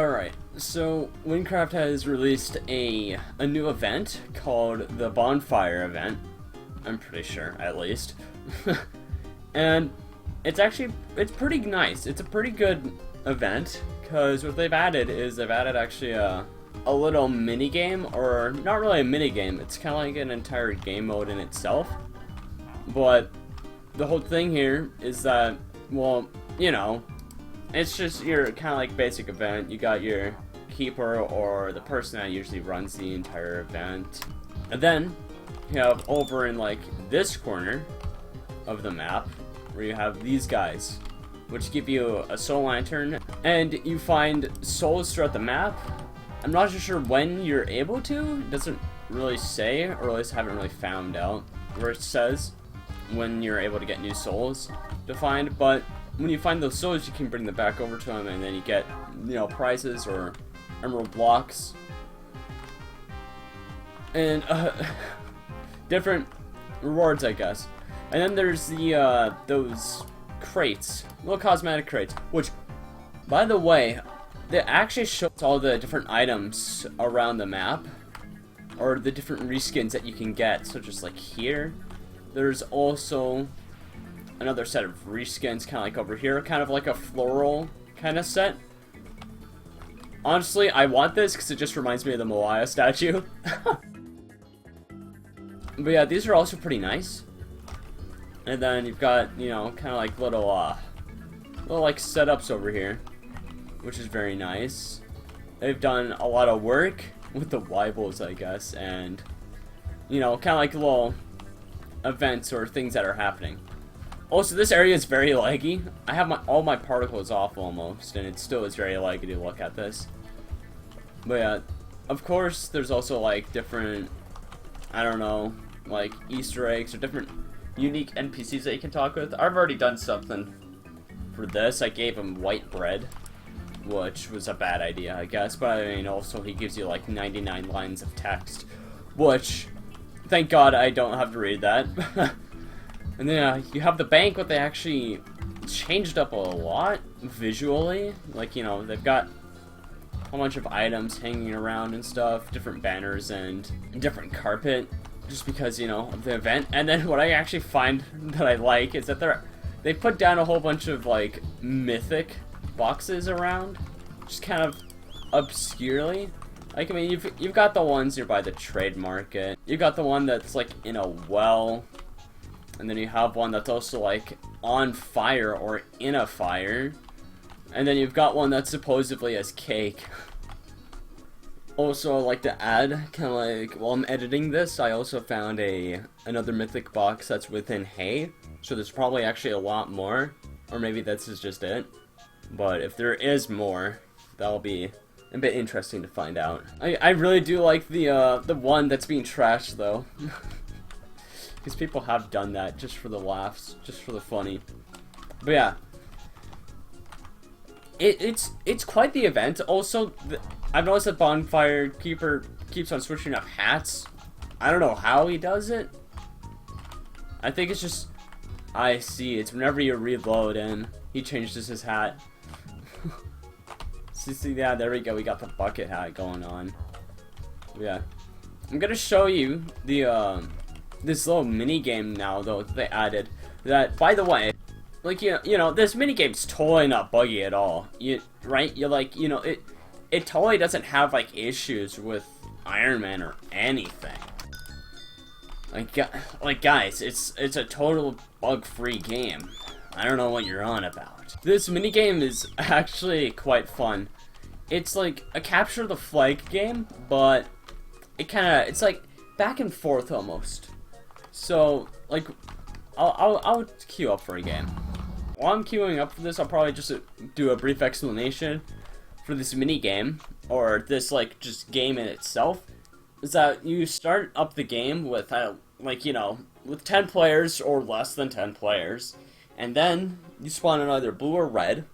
Alright, so Wynncraft has released a new event called the Bonfire event. I'm pretty sure, at least. And it's pretty nice. It's a pretty good event, because what they've added is they've added actually a little mini game, or not really a mini game. It's kind of like an entire game mode in itself. But the whole thing here is that, well, you know, it's just your kind of like basic event. You got your keeper, or the person that usually runs the entire event. And then you have over in like this corner of the map where you have these guys, which give you a soul lantern, and you find souls throughout the map. I'm not sure when you're able to. It doesn't really say, or at least I haven't really found out where it says when you're able to get new souls to find. But when you find those souls, you can bring them back over to them, and then you get, you know, prizes or emerald blocks and different rewards, I guess. And then there's the those crates, little cosmetic crates, which, by the way, they actually show all the different items around the map, or the different reskins that you can get. So just like here, there's also another set of reskins, kind of like over here, kind of like a floral kind of set. Honestly, I want this because it just reminds me of the Moaya statue. But yeah, these are also pretty nice. And then you've got, you know, kind of like little like setups over here, which is very nice. They've done a lot of work with the Weibels, I guess, and, you know, kind of like little events or things that are happening. Also, this area is very laggy. I have all my particles off almost, and it still is very laggy to look at this. But yeah, of course, there's also like different, I don't know, like Easter eggs or different unique NPCs that you can talk with. I've already done something for this. I gave him white bread, which was a bad idea, I guess. But I mean, also he gives you like 99 lines of text, which, thank God, I don't have to read that. And then you have the bank, what they actually changed up a lot visually. Like, you know, they've got a bunch of items hanging around and stuff, different banners and different carpet, just because, you know, of the event. And then what I actually find that I like is that they put down a whole bunch of like mythic boxes around, just kind of obscurely. Like, I mean, you've got the ones here by the trade market. You've got the one that's like in a well. And then you have one that's also like on fire or in a fire. And then you've got one that supposedly has cake. Also, I'd like to add, kind of like, while I'm editing this, I also found another mythic box that's within hay. So there's probably actually a lot more. Or maybe this is just it. But if there is more, that'll be a bit interesting to find out. I really do like the one that's being trashed, though. Because people have done that just for the laughs, just for the funny. But yeah, it's quite the event. Also, I've noticed that Bonfire Keeper keeps on switching up hats. I don't know how he does it. I think it's just, I see, it's whenever you reload and he changes his hat. See, yeah, there we go. We got the bucket hat going on. But yeah, I'm gonna show you the this little mini game now, though, that they added. That, by the way, like, you know, this mini game's totally not buggy at all. Right? You're like, you know, it totally doesn't have like issues with Iron Man or anything. Like guys, it's a total bug-free game. I don't know what you're on about. This mini game is actually quite fun. It's like a capture the flag game, but it's like back and forth almost. So, like, I'll queue up for a game. While I'm queuing up for this, I'll probably just do a brief explanation for this mini game, or this, like, just game in itself. Is that you start up the game with, like, you know, with 10 players or less than 10 players, and then you spawn in either blue or red,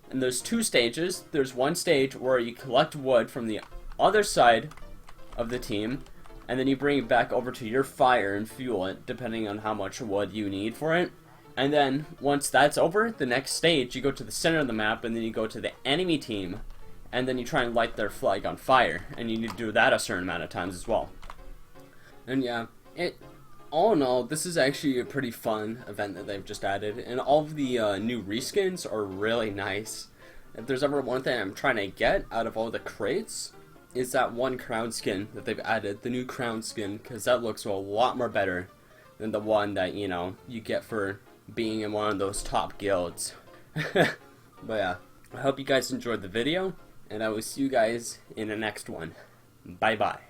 and there's two stages. There's one stage where you collect wood from the other side of the team, and then you bring it back over to your fire and fuel it, depending on how much wood you need for it. And then, once that's over, the next stage, you go to the center of the map, and then you go to the enemy team, and then you try and light their flag on fire, and you need to do that a certain amount of times as well. And yeah, all in all, this is actually a pretty fun event that they've just added, and all of the new reskins are really nice. If there's ever one thing I'm trying to get out of all the crates, is that one crown skin that they've added, the new crown skin, because that looks a lot more better than the one that, you know, you get for being in one of those top guilds. But yeah, I hope you guys enjoyed the video, and I will see you guys in the next one. Bye bye.